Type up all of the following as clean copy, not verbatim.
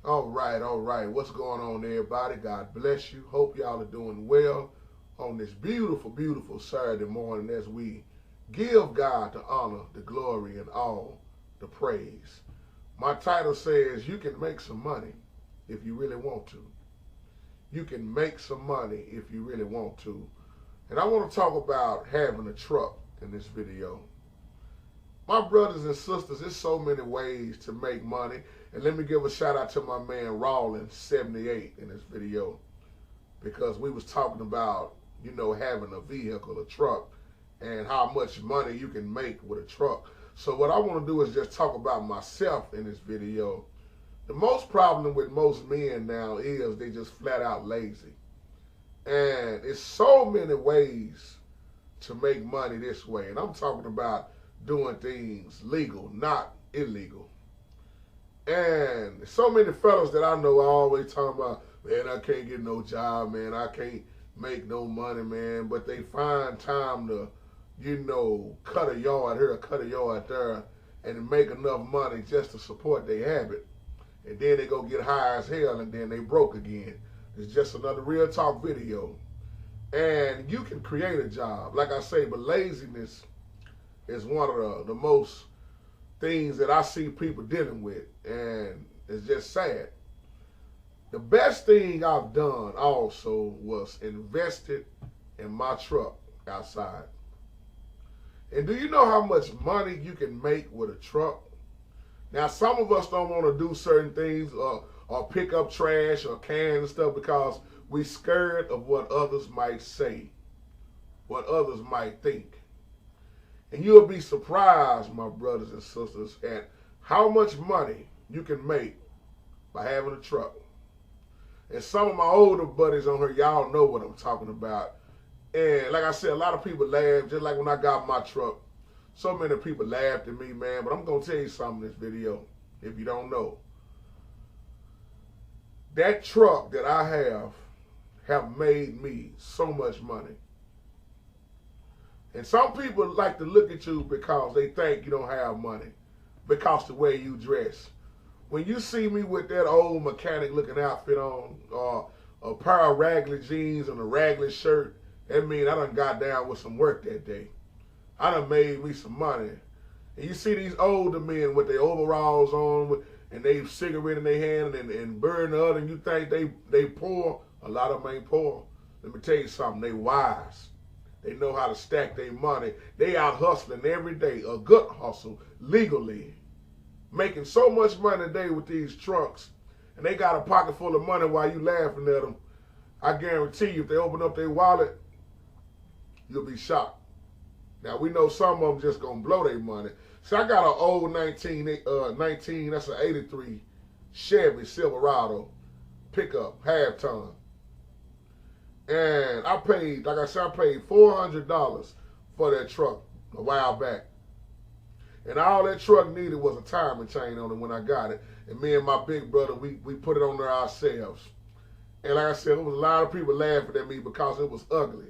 All right. What's going on, everybody? God bless you. Hope y'all are doing well on this beautiful, beautiful Saturday morning as we give God the honor, the glory, and all the praise. My title says you can make some money if you really want to. You can make some money if you really want to. And I want to talk about having a truck in this video. My brothers and sisters, there's so many ways to make money. And let me give a shout out to my man Rawlins78 in this video, because we was talking about, having a vehicle, a truck, and how much money you can make with a truck. So what I want to do is just talk about myself in this video. The most problem with most men now is they just flat out lazy. And it's so many ways to make money this way. And I'm talking about doing things legal, not illegal. And so many fellas that I know are always talking about, man, I can't get no job, man, I can't make no money, man. But they find time to, cut a yard here, cut a yard there, and make enough money just to support their habit. And then they go get high as hell, and then they broke again. It's just another real talk video. And you can create a job, like I say, but laziness is one of the most things that I see people dealing with, and it's just sad. The best thing I've done also was invested in my truck outside. And do you know how much money you can make with a truck? Now, some of us don't want to do certain things or pick up trash or cans and stuff because we're scared of what others might say, what others might think. And you'll be surprised, my brothers and sisters, at how much money you can make by having a truck. And some of my older buddies on here, y'all know what I'm talking about. And like I said, a lot of people laugh, just like when I got my truck. So many people laughed at me, man, but I'm going to tell you something in this video, if you don't know. That truck that I have made me so much money. And some people like to look at you because they think you don't have money, because the way you dress. When you see me with that old mechanic looking outfit on, or a pair of raggedy jeans and a raggedy shirt, that means I done got down with some work that day. I done made me some money. And you see these older men with their overalls on and they cigarette in their hand and burn the other, and you think they poor. A lot of them ain't poor. Let me tell you something, they wise. They know how to stack their money. They out hustling every day, a good hustle, legally. Making so much money a day with these trucks. And they got a pocket full of money while you laughing at them. I guarantee you, if they open up their wallet, you'll be shocked. Now, we know some of them just going to blow their money. See, I got an old 19, that's an 83 Chevy Silverado pickup, half ton. And I paid, like I said, I paid $400 for that truck a while back. And all that truck needed was a timing chain on it when I got it. And me and my big brother, we put it on there ourselves. And like I said, there was a lot of people laughing at me because it was ugly.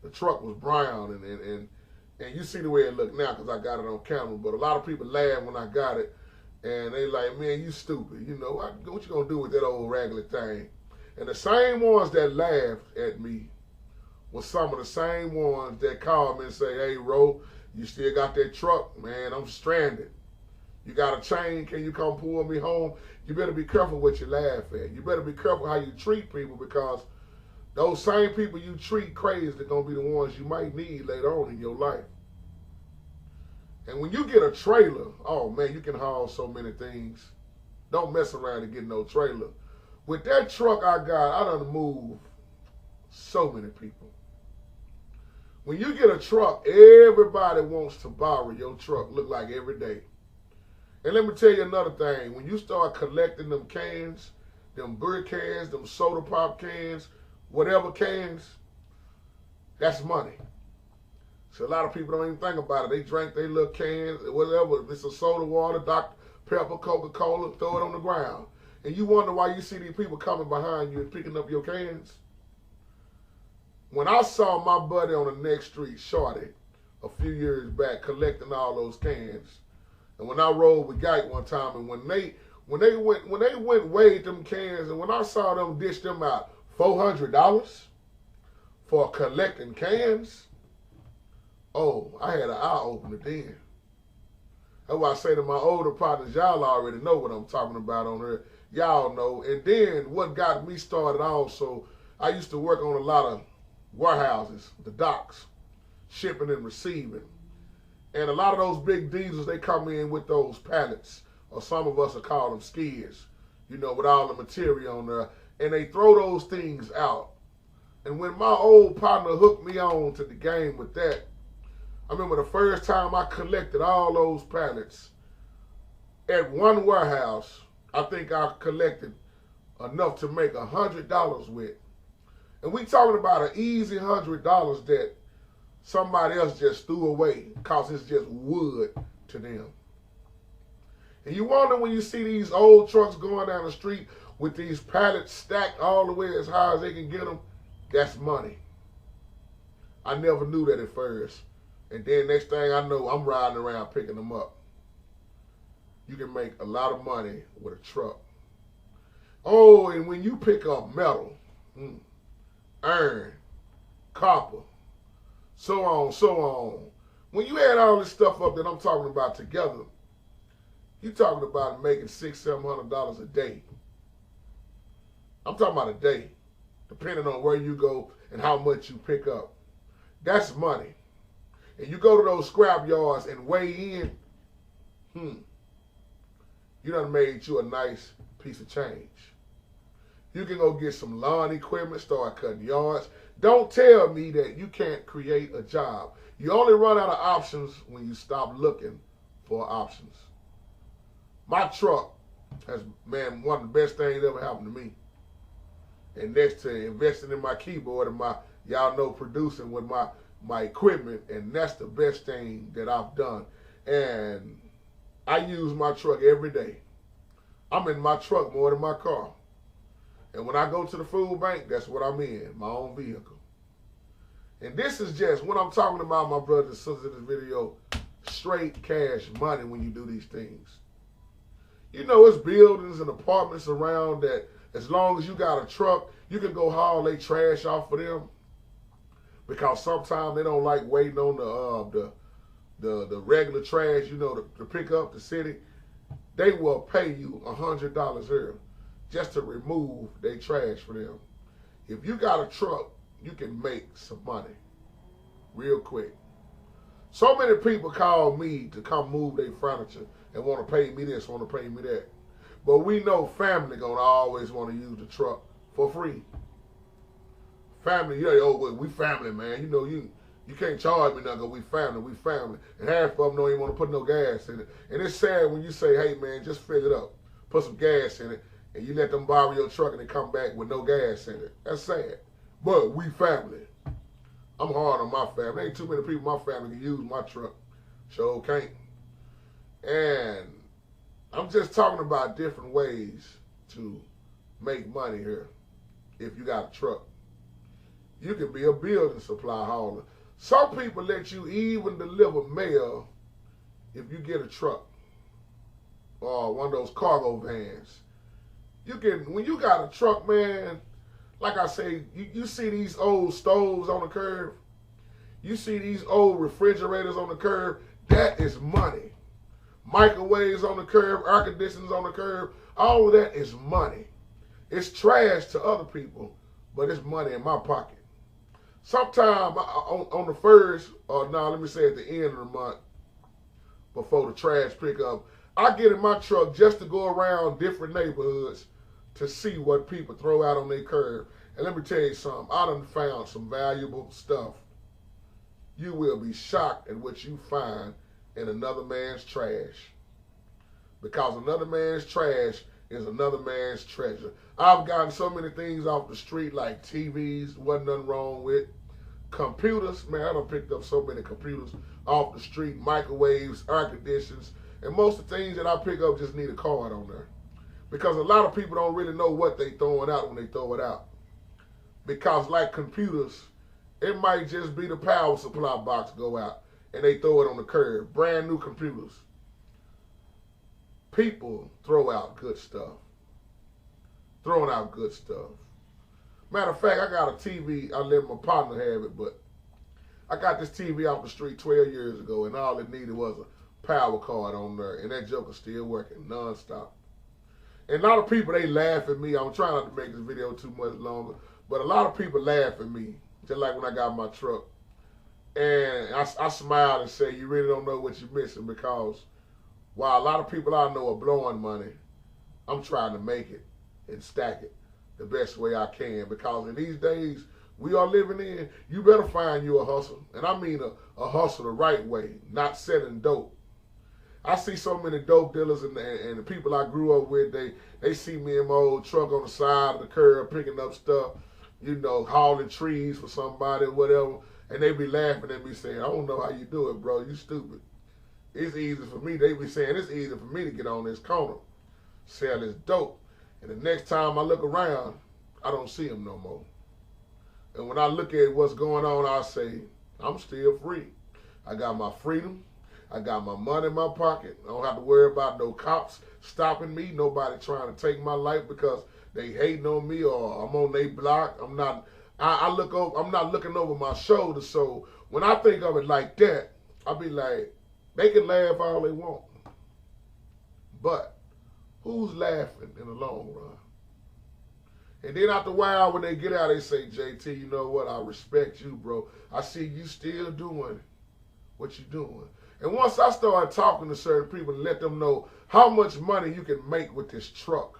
The truck was brown, and you see the way it looked now because I got it on camera. But a lot of people laughed when I got it. And they like, man, you stupid. What you going to do with that old raggedy thing? And the same ones that laughed at me were some of the same ones that called me and say, hey, Ro, you still got that truck? Man, I'm stranded. You got a chain? Can you come pull me home? You better be careful what you laugh at. You better be careful how you treat people, because those same people you treat crazy are going to be the ones you might need later on in your life. And when you get a trailer, oh, man, you can haul so many things. Don't mess around and get no trailer. With that truck I got, I done moved so many people. When you get a truck, everybody wants to borrow your truck, look like every day. And let me tell you another thing. When you start collecting them cans, them beer cans, them soda pop cans, whatever cans, that's money. So a lot of people don't even think about it. They drink their little cans, whatever. If it's a soda water, Dr. Pepper, Coca-Cola, throw it on the ground. And you wonder why you see these people coming behind you and picking up your cans. When I saw my buddy on the next street, Shorty, a few years back, collecting all those cans, and when I rode with Gike one time, and when When they went weighed them cans, and when I saw them dish them out $400 for collecting cans, oh, I had an eye opener then. That's why I say to my older partners, y'all already know what I'm talking about on here. Y'all know. And then what got me started also, I used to work on a lot of warehouses, the docks, shipping and receiving. And a lot of those big diesels, they come in with those pallets, or some of us will call them skids, you know, with all the material on there. And they throw those things out. And when my old partner hooked me on to the game with that, I remember the first time I collected all those pallets at one warehouse, I think I collected enough to make $100 with. And we talking about an easy $100 that somebody else just threw away because it's just wood to them. And you wonder when you see these old trucks going down the street with these pallets stacked all the way as high as they can get them, that's money. I never knew that at first. And then next thing I know, I'm riding around picking them up. You can make a lot of money with a truck. Oh, and when you pick up metal, iron, copper, so on. When you add all this stuff up that I'm talking about together, you're talking about making $600-700 a day. I'm talking about a day, depending on where you go and how much you pick up. That's money. And you go to those scrap yards and weigh in, you done made you a nice piece of change. You can go get some lawn equipment, start cutting yards. Don't tell me that you can't create a job. You only run out of options when you stop looking for options. My truck has, man, one of the best things that ever happened to me. And next to investing in my keyboard and my, y'all know, producing with my equipment, and that's the best thing that I've done. And I use my truck every day. I'm in my truck more than my car. And when I go to the food bank, that's what I'm in, my own vehicle. And this is just, what I'm talking about, my brothers and sisters, in this video, straight cash money when you do these things. You know, it's buildings and apartments around that as long as you got a truck, you can go haul their trash off for them. Because sometimes they don't like waiting on the regular trash, you know, to pick up the city. They will pay you $100 here just to remove their trash for them. If you got a truck, you can make some money real quick. So many people call me to come move their furniture and want to pay me this, want to pay me that. But we know family gonna always want to use the truck for free. Family, you know, oh, we family, man. You know, you can't charge me nothing because we family. And half of them don't even want to put no gas in it. And it's sad when you say, hey, man, just fill it up. Put some gas in it. And you let them borrow your truck and they come back with no gas in it. That's sad. But we family. I'm hard on my family. There ain't too many people in my family can use my truck. Sure can't. And I'm just talking about different ways to make money here if you got a truck. You can be a building supply hauler. Some people let you even deliver mail if you get a truck or one of those cargo vans. You can, when you got a truck, man, like I say, you see these old stoves on the curb. You see these old refrigerators on the curb. That is money. Microwaves on the curb, air conditioners on the curb. All of that is money. It's trash to other people, but it's money in my pocket. Sometime on the first, or no, let me say at the end of the month, before the trash pickup, I get in my truck just to go around different neighborhoods to see what people throw out on their curb. And let me tell you something, I done found some valuable stuff. You will be shocked at what you find in another man's trash. Because another man's trash is another man's treasure. I've gotten so many things off the street, like TVs, wasn't nothing wrong with. Computers, man, I done picked up so many computers off the street, microwaves, air conditioners, and most of the things that I pick up just need a card on there. Because a lot of people don't really know what they throwing out when they throw it out. Because like computers, it might just be the power supply box go out and they throw it on the curb. Brand new computers. people throw out good stuff. Throwing out good stuff. Matter of fact, I got a TV. I let my partner have it, but I got this TV off the street 12 years ago, and all it needed was a power cord on there, and that joker's still working nonstop. And a lot of people, they laugh at me. I'm trying not to make this video too much longer, but a lot of people laugh at me, just like when I got my truck. And I smile and say, you really don't know what you're missing, because while a lot of people I know are blowing money, I'm trying to make it and stack it the best way I can, because in these days we are living in, you better find you a hustle. And I mean a hustle the right way, not selling dope. I see so many dope dealers and the people I grew up with, they see me in my old truck on the side of the curb picking up stuff, you know, hauling trees for somebody or whatever, and they be laughing at me saying, I don't know how you do it, bro, you stupid. It's easy for me, they be saying, it's easy for me to get on this corner, sell this dope. And the next time I look around, I don't see them no more. And when I look at what's going on, I say, I'm still free. I got my freedom. I got my money in my pocket. I don't have to worry about no cops stopping me, nobody trying to take my life because they hating on me or I'm on their block. I'm not looking over my shoulder. So when I think of it like that, I be like, they can laugh all they want. But who's laughing in the long run? And then after a while, when they get out, they say, JT, you know what? I respect you, bro. I see you still doing what you're doing. And once I started talking to certain people and let them know how much money you can make with this truck,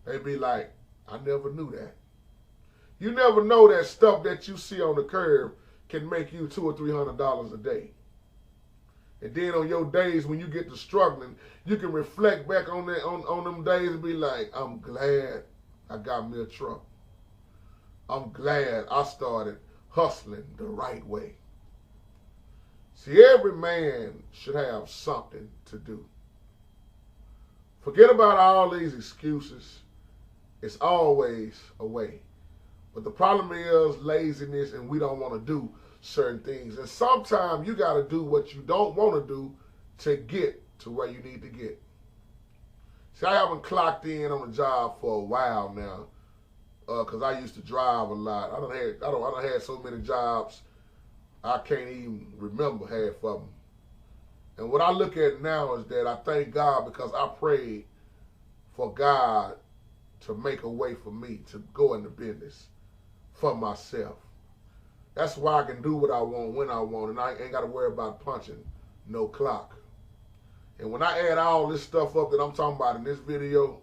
they be like, I never knew that. You never know that stuff that you see on the curb can make you $200 or $300 a day. And then on your days when you get to struggling, you can reflect back on that on them days and be like, I'm glad I got me a truck. I'm glad I started hustling the right way. See, every man should have something to do. Forget about all these excuses. It's always a way. But the problem is laziness, and we don't want to do certain things. And sometimes you got to do what you don't want to do to get to where you need to get. See, I haven't clocked in on a job for a while now, because I used to drive a lot. I done had so many jobs, I can't even remember half of them. And what I look at now is that I thank God because I prayed for God to make a way for me to go into business for myself. That's why I can do what I want when I want, and I ain't got to worry about punching no clock. And when I add all this stuff up that I'm talking about in this video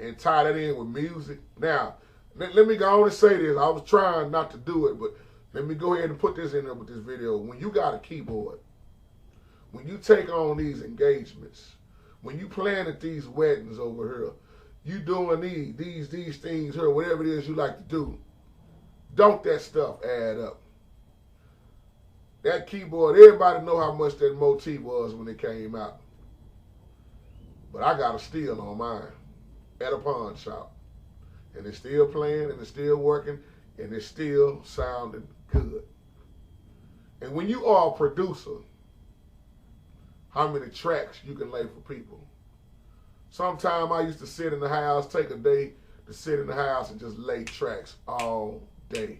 and tie that in with music, now, let me go on and say this. I was trying not to do it, but let me go ahead and put this in there with this video. When you got a keyboard, when you take on these engagements, when you playing at these weddings over here, you doing these things here, whatever it is you like to do, don't that stuff add up. That keyboard, everybody know how much that motif was when it came out. But I got a steal on mine at a pawn shop. And it's still playing, and it's still working, and it's still sounding good. And when you are a producer, how many tracks you can lay for people? Sometime I used to sit in the house, take a day to sit in the house and just lay tracks all day.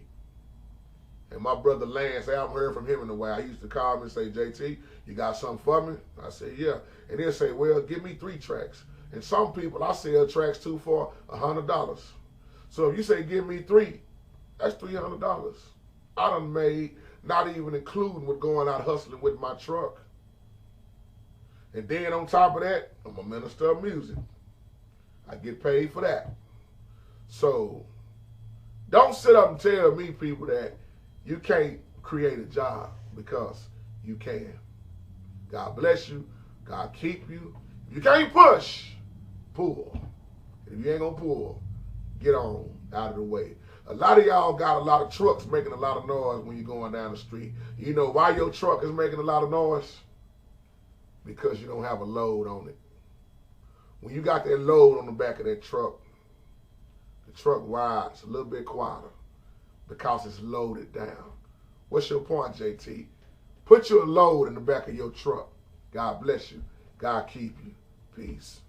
And my brother Lance, I haven't heard from him in a while. He used to call me and say, JT, you got something for me? I said, yeah. And he'll say, well, give me 3 tracks. And some people I sell tracks to for $100. So if you say, give me 3, that's $300. I done made, not even including with going out hustling with my truck. And then on top of that, I'm a minister of music. I get paid for that. So don't sit up and tell me, people, that you can't create a job, because you can. God bless you. God keep you. If you can't push, pull. If you ain't gonna pull, get on out of the way. A lot of y'all got a lot of trucks making a lot of noise when you're going down the street. You know why your truck is making a lot of noise? Because you don't have a load on it. When you got that load on the back of that truck, the truck rides a little bit quieter because it's loaded down. What's your point, JT? Put your load in the back of your truck. God bless you. God keep you. Peace.